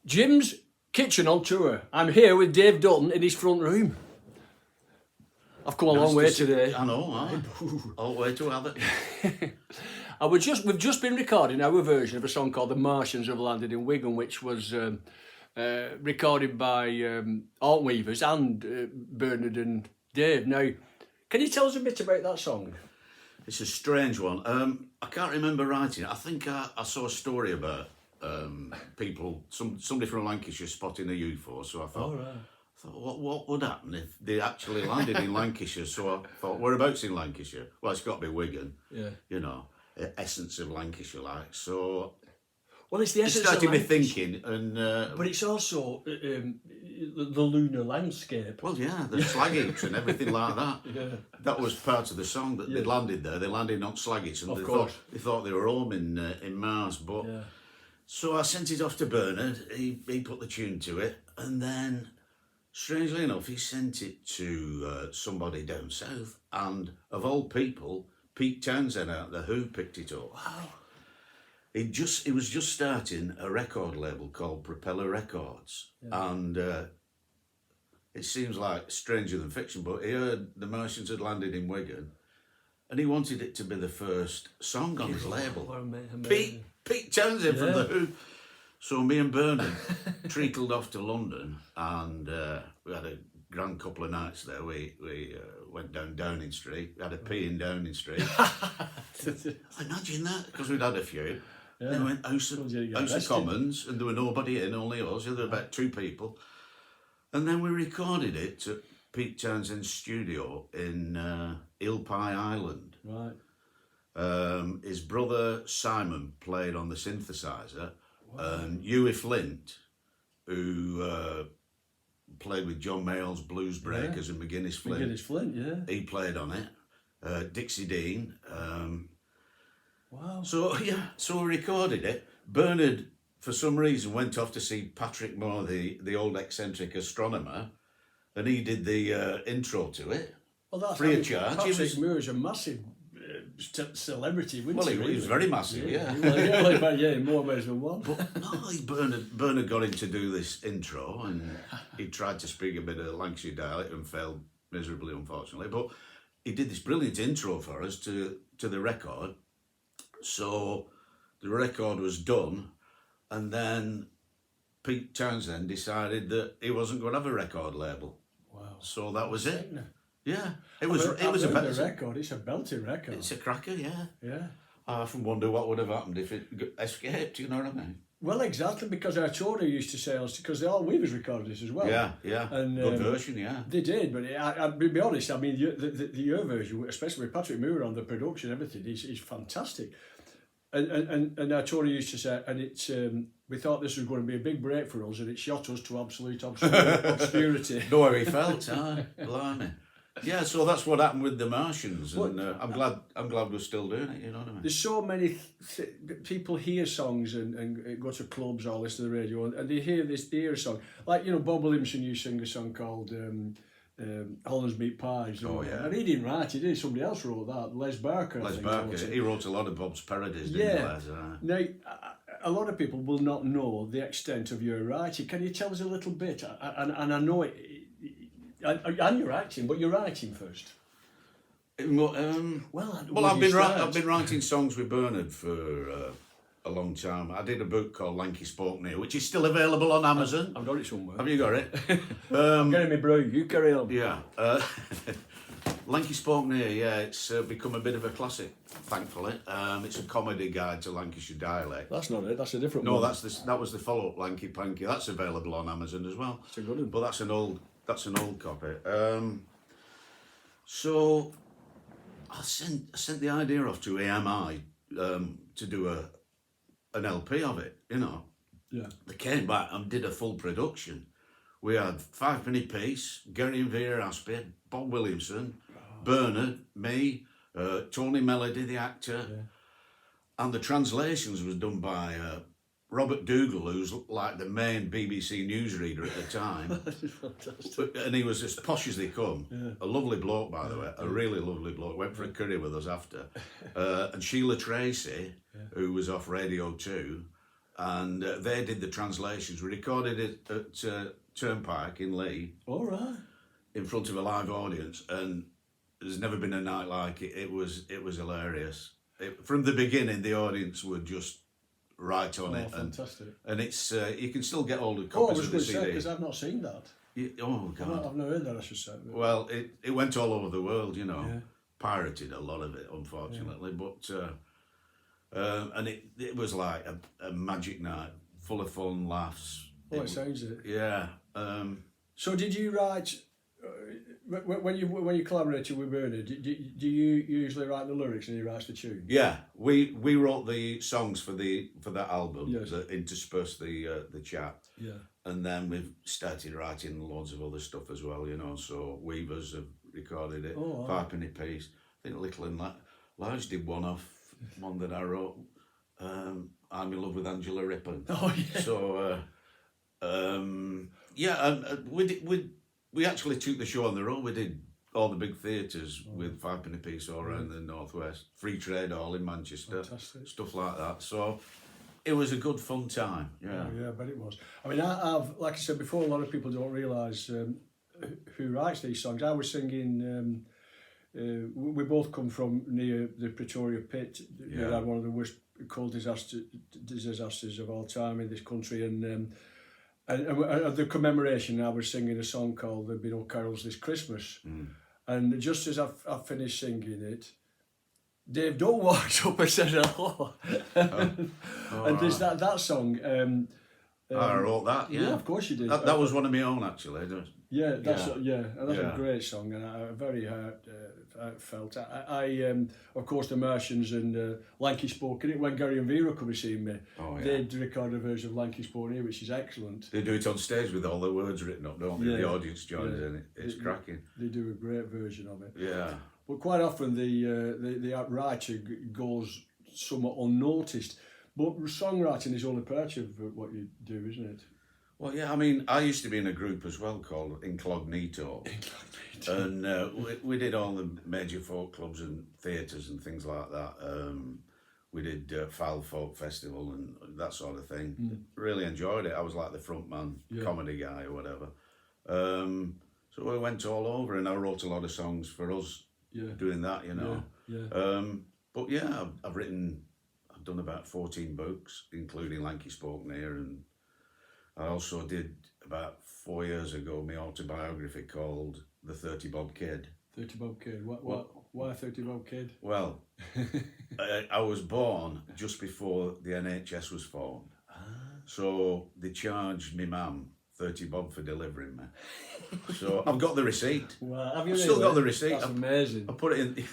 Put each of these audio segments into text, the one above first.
Jim's Kitchen on tour. I'm here with Dave Dutton in his front room. I've come a long way today. I know, all way to have it. And we've just been recording our version of a song called "The Martians Have Landed in Wigan," which was recorded by Alt Weavers and Bernard and Dave. Now, can you tell us a bit about that song? It's a strange one. I can't remember writing it. I think I saw a story about people, somebody from Lancashire spotting a UFO. So I thought, what would happen if they actually landed in Lancashire? So I thought, whereabouts in Lancashire? Well, it's got to be Wigan. Yeah. You know, essence of Lancashire, like. So well, it's the essence it started of me Lancashire. thinking, and but it's also the lunar landscape. well, yeah, the slag heaps and everything like that. Yeah. That was part of the song that they landed there. They landed on slag heaps, and Of they course. thought they were home in Mars. But Yeah. so I sent it off to Bernard. He put the tune to it, and then strangely enough, he sent it to somebody down south, and of all people, Pete Townsend out there who picked it up. Wow. He was just starting a record label called Propeller Records, and it seems like stranger than fiction, but he heard the Martians had landed in Wigan, and he wanted it to be the first song on his label. What amazing. Pete Townsend from Yeah. The Who. So me and Bernard treakled off to London, and we had a grand couple of nights there. We went down Downing Street. We had a pee in Downing Street. Imagine that, because we'd had a few. Yeah. Then we went House Told you to get of arrested. Commons, and there were nobody in, only us. There were about 2 people. And then we recorded it at Pete Townsend's studio in Eel Pie Island. Right. His brother Simon played on the synthesizer, and Huey Flint, who played with John Mayall's Blues Breakers and McGuinness Flint, McGuinness Flint, yeah. he played on it. Dixie Dean. Wow. So we recorded it. Bernard, for some reason, went off to see Patrick Moore, the old eccentric astronomer, and he did the intro to it. Well, that's free of charge. Patrick Moore is a massive celebrity, wouldn't Well, he? he was very massive, yeah. In more ways than one. But no, Bernard got him to do this intro, and he tried to speak a bit of Lancashire dialect and failed miserably, unfortunately. But he did this brilliant intro for us to the record. So the record was done, and then Pete Townsend decided that he wasn't going to have a record label. Wow. So that was it. Yeah, it was was a better record. It's a belting record. It's a cracker, yeah. Yeah. I often wonder what would have happened if it escaped. You know what I mean? Well, exactly, because our tour used to say, because the All Weavers recorded this as well. Yeah. And, good version, yeah. They did, but I'll be honest, I mean, your version, especially with Patrick Moore on the production, everything, is fantastic. And our tour used to say, and it's we thought this was going to be a big break for us, and it shot us to absolute obscurity. Know how he felt, blimey. Yeah, so that's what happened with the Martians, and I'm glad we're still doing it. You know what I mean? There's so many people hear songs and go to clubs or listen to the radio, and they hear a song. Like, Bob Williamson used to sing a song called Hollands Meat Pies. Oh, yeah. And he didn't write it, somebody else wrote that. Les Barker. Les Barker, he wrote a lot of Bob's parodies, didn't he, Les? Now, a lot of people will not know the extent of your writing. Can you tell us a little bit? And I know it. And you're acting, but you're writing first. I've been writing songs with Bernard for a long time. I did a book called Lanky Spoke Near, which is still available on Amazon. I've got it somewhere. Have you got it? I'm getting me brew. You carry on. Yeah. Lanky Spoke Near, yeah, it's become a bit of a classic, thankfully. It's a comedy guide to Lancashire dialect. That's not it. That's a different No, one. that was the follow-up, Lanky Panky. That's available on Amazon as well. It's a good one. But that's an old copy. So I sent the idea off to AMI to do an LP of it. Yeah. They came back and did a full production. We had 5-penny Piece, Gary and Vera Aspie, Bob Williamson, Bernard, me, Tony Melody, the actor, and the translations was done by Robert Dougal, who's like the main BBC newsreader at the time. That's fantastic. And he was as posh as they come. Yeah. A lovely bloke, by the way. A really lovely bloke. Went for a curry with us after. And Sheila Tracy, who was off Radio 2, and they did the translations. We recorded it at Turnpike in Lee. All right. In front of a live audience, and there's never been a night like it. It was hilarious. From the beginning, the audience were just right on it. Fantastic. And it's you can still get hold of I copies was of the going to say, CD. because I've not seen that. Oh God! I've not heard that, I should say. But... Well, it went all over the world, you know. Yeah. Pirated a lot of it, unfortunately, but and it was like a magic night, full of fun, laughs. It sounds it. Yeah. So did you write? When you collaborated with Bernard, do you usually write the lyrics and he writes the tune? Yeah, we wrote the songs for that album Yes. that interspersed the chat. Yeah. And then we've started writing loads of other stuff as well, you know. So Weavers have recorded it, Oh, wow. Fivepenny Piece. I think Little and Large did one that I wrote. I'm in Love with Angela Rippon. Oh yeah. So yeah, and we actually took the show on the road. We did all the big theatres with Fivepenny Piece all around the northwest, Free Trade Hall in Manchester, Fantastic. stuff like that. So it was a good fun time. Yeah. Yeah, I bet it was. I mean, I've like I said before, a lot of people don't realise who writes these songs. I was singing. We both come from near the Pretoria pit. Yeah. We had one of the worst coal disasters of all time in this country, and at the commemoration, I was singing a song called "There'll Be No Carols This Christmas," and just as I finished singing it, Dave Dutton walked up and said hello, and there's that song. I wrote that. Yeah, of course you did. That was one of my own actually. Yeah, that's and that's Yeah. a great song, and very heartfelt. I of course, the Martians and Lanky Spoke in it when Gary and Vera come and see me. Oh, yeah. They'd record a version of Lanky Spoke here, which is excellent. They do it on stage with all the words written up, don't they? Yeah. The audience joins Yeah. in it. It's cracking. They do a great version of it. Yeah. But quite often the writer goes somewhat unnoticed. But songwriting is only part of what you do, isn't it? Well, yeah, I mean, I used to be in a group as well called Incognito. And we did all the major folk clubs and theatres and things like that. We did Foul Folk Festival and that sort of thing. Really enjoyed it. I was like the front man, comedy guy or whatever. So we went all over and I wrote a lot of songs for us doing that, you know. Yeah. But yeah, I've done about 14 books, including Lanky Spoke Near, and I also did about 4 years ago my autobiography called The 30 Bob Kid. 30 Bob Kid. Why 30 Bob Kid? Well, I was born just before the NHS was formed. So they charged me mum 30 bob for delivering me. So I've got the receipt. Wow, have you I've still really? got the receipt. That's amazing. I put it in.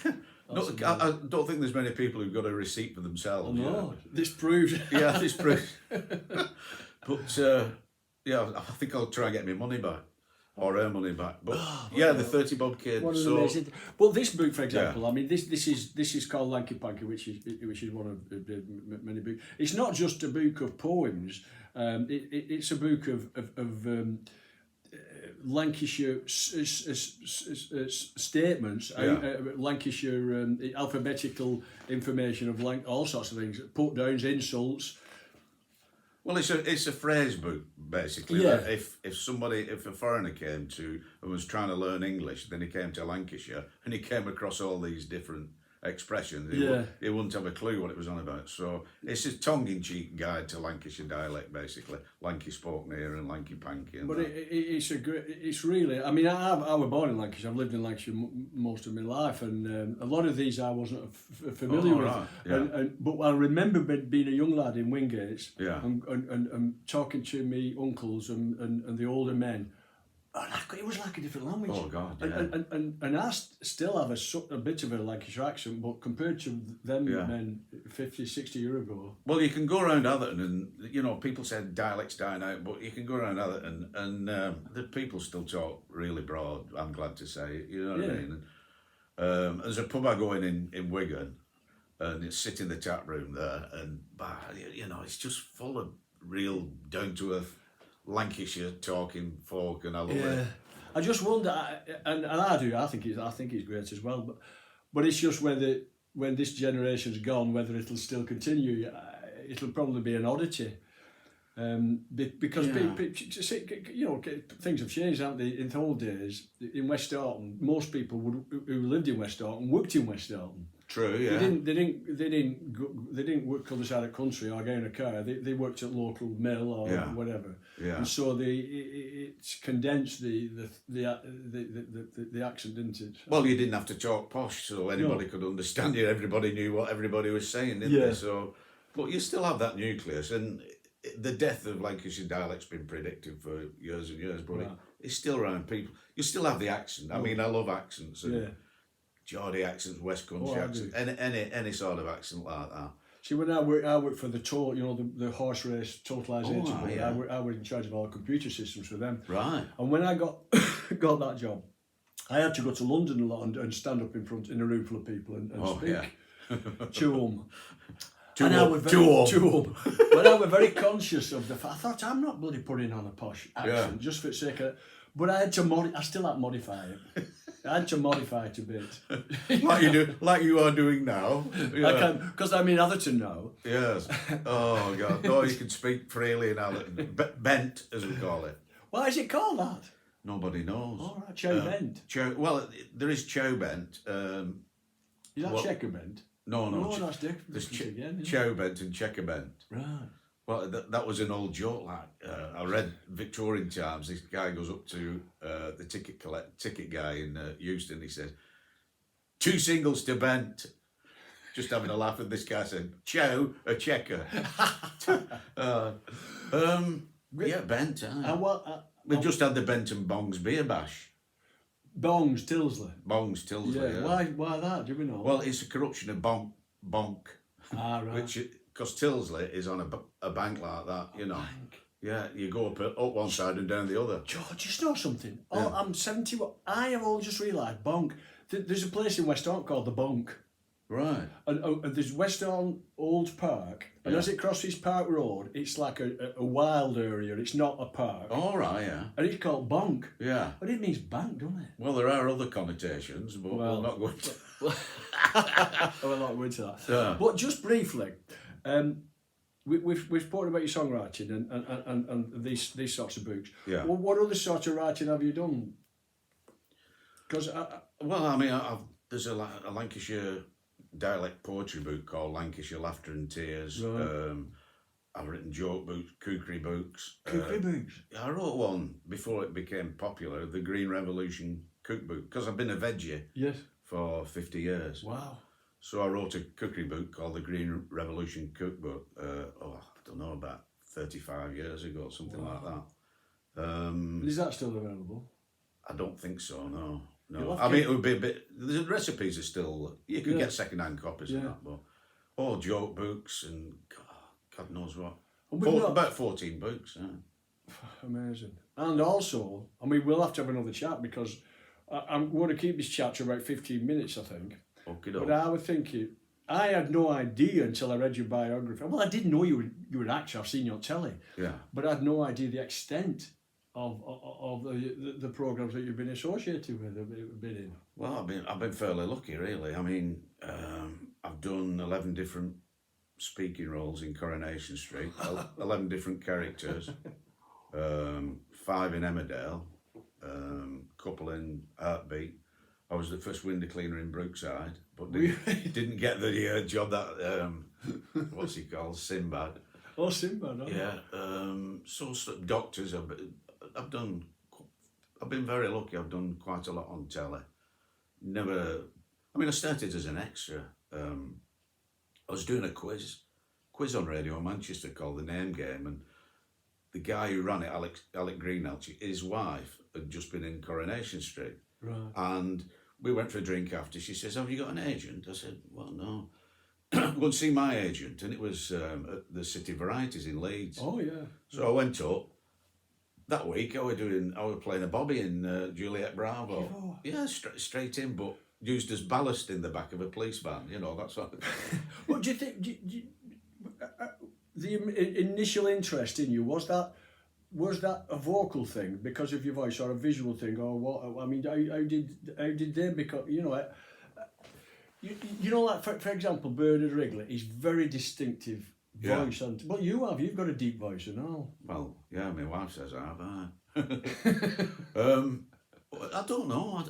I don't think there's many people who've got a receipt for themselves. Oh, no, you know. this proves. Yeah, this proves. But yeah, I think I'll try and get my money back. Or her money back. But yeah, the 30 Bob Kid. What an So amazing. Well, this book, for example, I mean, this is called Lanky Panky, which is one of the many books. It's not just a book of poems. It's a book of Lancashire statements, Lancashire alphabetical information of all sorts of things, put downs, insults. well, it's a phrase book basically. Yeah. That if a foreigner came to and was trying to learn English, then he came to Lancashire and he came across all these different expressions. He wouldn't have a clue what it was on about. So it's a tongue-in-cheek guide to Lancashire dialect, basically. Lanky Spoke Near and Lanky Panky. But it's a great. It's really. I mean, I was born in Lancashire. I've lived in Lancashire most of my life, and a lot of these I wasn't familiar with. Right. Yeah. But I remember being a young lad in Wingates, Yeah. and talking to me uncles and the older men. And it was like a different language. Oh, God, yeah. And I still have a bit of a Lancashire accent, but compared to them men 50, 60 years ago. Well, you can go around Atherton and, you know, people said dialects dying out, but you can go around Atherton and the people still talk really broad, I'm glad to say, you know what I mean? And, there's a pub I go in Wigan and it's sit in the tap room there and, you know, it's just full of real down-to-earth Lancashire talking folk, and I love it. I just wonder, and I do. I think it's great as well. But it's just whether when this generation's gone, whether it'll still continue. It'll probably be an oddity. Because things have changed, haven't they? In the old days, in West Orton, most people who lived in West Orton worked in West Orton. True, yeah. They didn't work other side of the country or get in a car. They worked at local mill or whatever. Yeah. And so it's condensed the accent, didn't it? Well, you didn't have to talk posh, so anybody could understand you. Everybody knew what everybody was saying, didn't they? So, but you still have that nucleus, and the death of Lancashire dialect's been predicted for years and years, but it's still around. People, you still have the accent. I mean, I love accents. And Geordie accents, West Country accents, any sort of accent like that. See, when I worked for the the horse race totalisation board, I was in charge of all the computer systems for them. Right. And when I got that job, I had to go to London a lot and stand up in a room full of people and speak to them. But I was very conscious of the fact. I thought, I'm not bloody putting on a posh accent just for the sake of it. But I had to I still had to modify it. I had to modify it a bit. like you are doing now. Yeah. I can, because I'm in Atherton now. Yes. Oh God. No, you can speak freely in Atherton. Bent, as we call it. Why is it called that? Nobody knows. All right, Chow Bent. Well, there is Chow Bent. Is that Checker Bent? No, that's different. There's Chow Bent and Checker Bent. Right. Well, that was an old joke. Like I read Victorian Times. This guy goes up to the ticket guy in Euston. He says, 2 singles to Bent. Just having a laugh. And this guy said, Chow, a checker. Bent. We've just had the Bent and Bongs beer bash. Bongs, Tilsley. Bongs, Tilsley. Yeah. Why that? Do we know? Well, it's a corruption of bonk. Ah, right. Because Tilsley is on a bank like that, you know. Bank. Yeah, you go up one side and down the other. George, you know something? Oh, I'm 71. I have all just realised, Bonk. There's a place in West Orton called the Bonk. Right. And there's West Orton Old Park, and as it crosses Park Road, it's like a wild area. It's not a park. All right, yeah. And it's called Bonk. Yeah. But it means bank, doesn't it? Well, there are other connotations, but we're not going to. We're not going to that. Yeah. But just briefly, we've spoken about your songwriting and these sorts of books. Yeah. Well, what other sort of writing have you done? Because there's a Lancashire dialect poetry book called Lancashire Laughter and Tears. Right. I've written joke books, kookery books. Kookery books? I wrote one before it became popular, the Green Revolution cookbook, because I've been a veggie for 50 years. Wow. So I wrote a cookery book called the Green Revolution Cookbook, I don't know, about 35 years ago, something like that. Is that still available? I don't think so, no. I mean, it would be a bit. The recipes are still. You could get second-hand copies of that, but all joke books and God knows what. About 14 books. Yeah. Amazing. And also, I mean, we'll have to have another chat because I'm going to keep this chat to about 15 minutes, I think. Okay. But I was thinking, I had no idea until I read your biography. Well, I didn't know you were an actor. I've seen you on telly. Yeah. But I had no idea the extent of the programs that you've been associated with, been in. Well, I've been fairly lucky, really. I mean, I've done 11 different speaking roles in Coronation Street, 11 different characters, 5 in Emmerdale, couple in Heartbeat. I was the first window cleaner in Brookside, but didn't get the job that what's he called, Sinbad. Oh, Sinbad. Yeah. So doctors. I've been very lucky. I've done quite a lot on telly. I started as an extra. I was doing a quiz on Radio Manchester called The Name Game, and the guy who ran it, Alec Greenhalgh, his wife had just been in Coronation Street. Right. And we went for a drink after. She says, "Have you got an agent?" I said, "Well, no." I'm going to see my agent, and it was at the City Varieties in Leeds. Oh yeah. So I went up. That week I was playing a Bobby in Juliet Bravo. Oh. Yeah, straight in, but used as ballast in the back of a police van. You know, that's what. What do you think? The initial interest in you was that a vocal thing because of your voice, or a visual thing, or what? I mean, how did they become? You know, like for example, Bernard Wrigley is very distinctive Yeah. voice. And but you've got a deep voice and all. Well, yeah, my wife says I have. I don't know.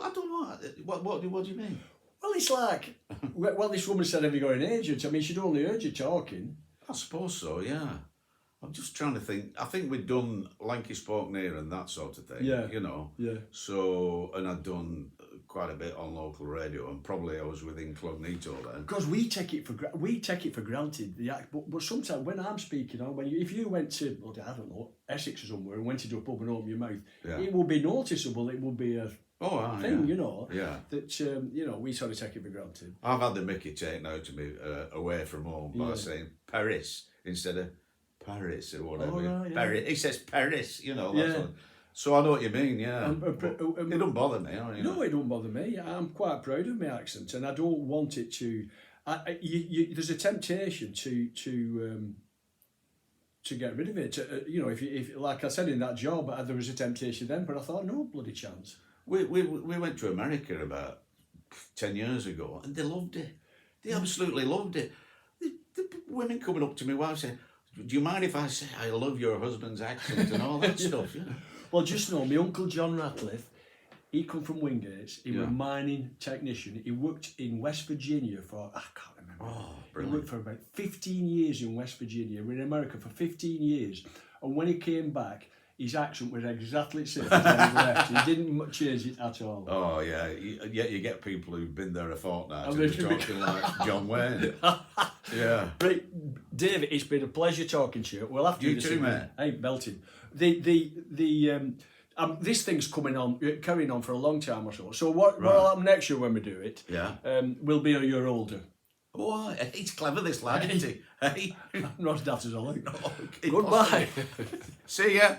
I don't know. What do you mean? Well, it's like, well, this woman said, have you got an agent? I mean, she'd only heard you talking. I suppose so, yeah. I'm just trying to think. I think we'd done Lanky Spoke Near and that sort of thing, Yeah. you know. Yeah. So, and I'd done quite a bit on local radio, and probably I was with Incognito then. Because we take it for granted. The act, but sometimes when I'm speaking, or if you went to, well, I don't know, Essex or somewhere and went into a pub and opened your mouth, Yeah. it would be noticeable. It would be a thing, yeah. you know. Yeah. That we sort of take it for granted. I've had the Mickey taken out of me away from home by saying Paris instead of Paris or whatever. Oh, right, yeah. Paris. He says Paris, you know. Yeah. So I know what you mean, yeah. But it don't bother me. No, it don't bother me. I'm quite proud of my accent, and I don't want it to. There's a temptation to get rid of it. If like I said in that job, there was a temptation then, but I thought no bloody chance. We went to America about 10 years ago, and they loved it. They absolutely loved it. The women coming up to me, wife saying, "Do you mind if I say I love your husband's accent and all that stuff?" You know? Well, just know, my uncle John Ratcliffe, he come from Wingates. He was a Yeah. mining technician. He worked in West Virginia for, I can't remember. Oh, He brilliant. worked for about 15 years in West Virginia. We were in America for 15 years. And when he came back, his accent was exactly the same as when he left. He didn't change it at all. Oh, yeah. Yet you get people who've been there a fortnight And and they they're talking like John Wayne. Yeah. Right, David, it's been a pleasure talking to you. We'll have to You do this too, again. mate. Hey, belting. This thing's carrying on for a long time or so. So what'll happen next year when we do it? Yeah. We'll be a year older. Oh, he's clever, this lad, isn't he? Hey. Not as daft as I look. Oh, Goodbye. See ya.